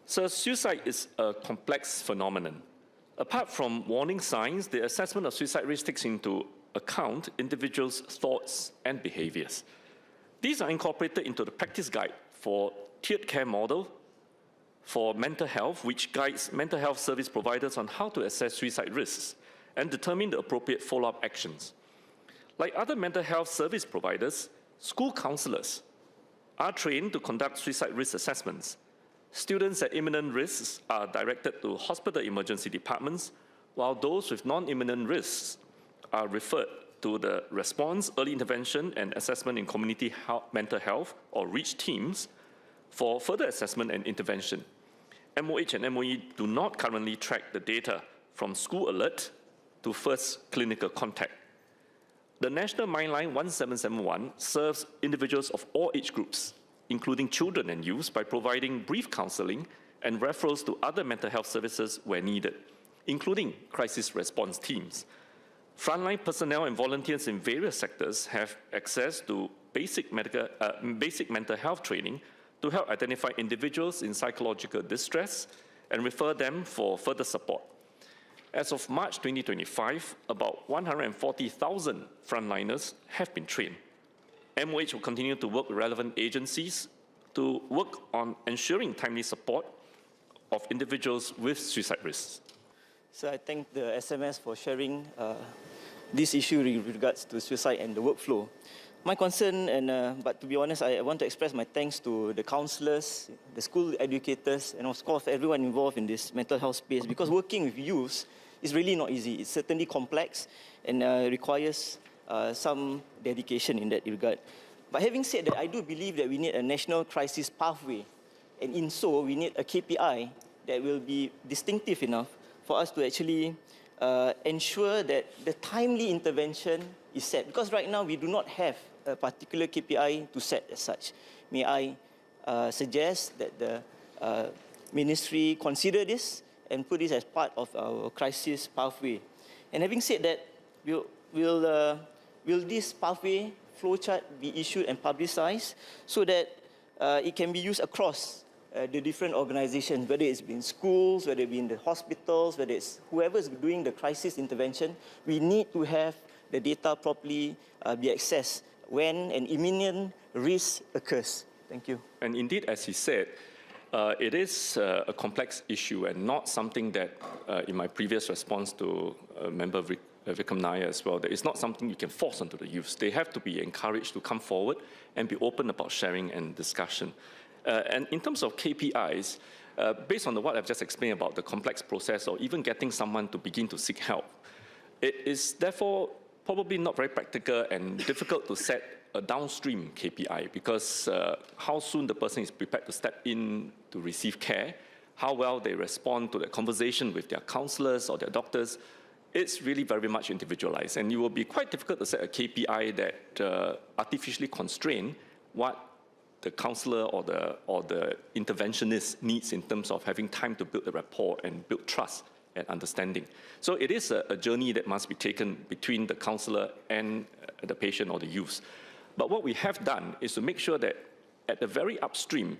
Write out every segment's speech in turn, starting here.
So suicide is a complex phenomenon. Apart from warning signs, the assessment of suicide risk takes into account individuals' thoughts and behaviors. These are incorporated into the practice guide for tiered care model for mental health, which guides mental health service providers on how to assess suicide risks and determine the appropriate follow-up actions. Like other mental health service providers, school counsellors are trained to conduct suicide risk assessments. Students at imminent risks are directed to hospital emergency departments, while those with non-imminent risks are referred to the response, early intervention, and assessment in community mental health, or REACH teams, for further assessment and intervention. MOH and MOE do not currently track the data from school alert to first clinical contact. The National Mindline 1771 serves individuals of all age groups, including children and youth, by providing brief counseling and referrals to other mental health services where needed, including crisis response teams. Frontline personnel and volunteers in various sectors have access to basic mental health training to help identify individuals in psychological distress and refer them for further support. As of March 2025, about 140,000 frontliners have been trained. MOH will continue to work with relevant agencies to work on ensuring timely support of individuals with suicide risks. So I thank the SMS for sharing this issue with regards to suicide and the workflow. My concern, but to be honest, I want to express my thanks to the counsellors, the school educators, and of course everyone involved in this mental health space, because working with youth is really not easy. It's certainly complex and requires some dedication in that regard. But having said that, I do believe that we need a national crisis pathway, and in so we need a KPI that will be distinctive enough for us to actually ensure that the timely intervention is set. Because right now we do not have a particular KPI to set as such. May I suggest that the ministry consider this and put this as part of our crisis pathway. And having said that, will this pathway flowchart be issued and publicized so that it can be used across the different organizations, whether it's in schools, whether it be in the hospitals, whether it's whoever's doing the crisis intervention? We need to have the data properly be accessed when an imminent risk occurs. Thank you. And indeed, as he said, it is a complex issue and not something that, in my previous response to Member Vikram Nair as well, that it's not something you can force onto the youths. They have to be encouraged to come forward and be open about sharing and discussion. And in terms of KPIs, based on what I've just explained about the complex process or even getting someone to begin to seek help, it is therefore probably not very practical and difficult to set a downstream KPI, because how soon the person is prepared to step in to receive care, how well they respond to the conversation with their counsellors or their doctors, it's really very much individualized. And it will be quite difficult to set a KPI that artificially constrain what the counsellor or the interventionist needs in terms of having time to build the rapport and build trust and understanding. So it is a journey that must be taken between the counsellor and the patient or the youth. But what we have done is to make sure that at the very upstream,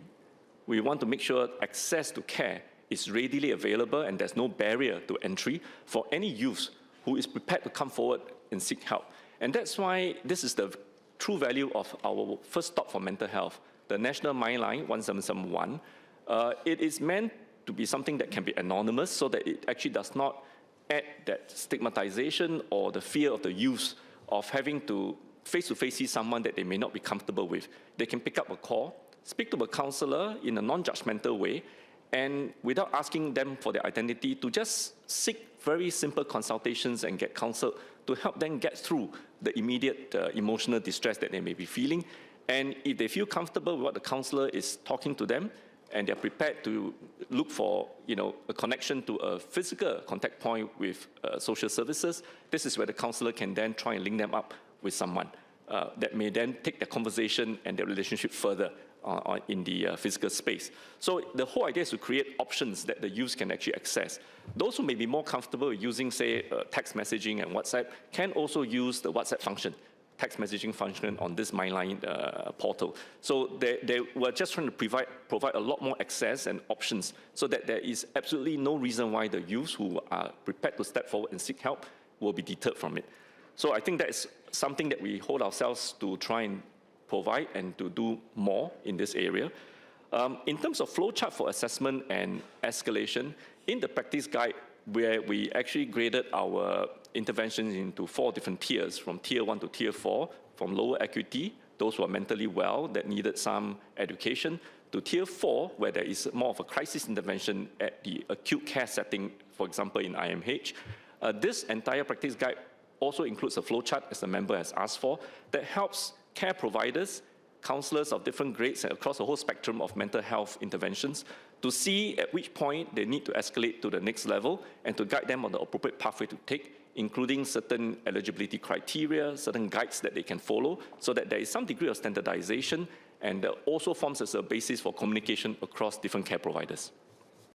we want to make sure access to care is readily available and there's no barrier to entry for any youth who is prepared to come forward and seek help. And that's why this is the true value of our first stop for mental health, the National Mindline 1771. It is meant to be something that can be anonymous so that it actually does not add that stigmatization or the fear of the youth of having to face-to-face see someone that they may not be comfortable with. They can pick up a call, speak to a counsellor in a non-judgmental way, and without asking them for their identity, to just seek very simple consultations and get counsel to help them get through the immediate emotional distress that they may be feeling. And if they feel comfortable with what the counsellor is talking to them, and they're prepared to look for a connection to a physical contact point with social services, this is where the counsellor can then try and link them up with someone that may then take the conversation and their relationship further in the physical space. So the whole idea is to create options that the youth can actually access. Those who may be more comfortable using, say, text messaging and WhatsApp can also use the WhatsApp function text messaging function on this MyLine portal. So they were just trying to provide a lot more access and options so that there is absolutely no reason why the youths who are prepared to step forward and seek help will be deterred from it. So I think that's something that we hold ourselves to try and provide and to do more in this area. In terms of flowchart for assessment and escalation, in the practice guide, where we actually graded our interventions into 4 different tiers, from tier 1 to tier 4, from lower acuity, those who are mentally well that needed some education, to tier 4, where there is more of a crisis intervention at the acute care setting, for example, in IMH. This entire practice guide also includes a flowchart, as the member has asked for, that helps care providers, counsellors of different grades across the whole spectrum of mental health interventions to see at which point they need to escalate to the next level and to guide them on the appropriate pathway to take, including certain eligibility criteria, certain guides that they can follow, so that there is some degree of standardization and also forms as a basis for communication across different care providers.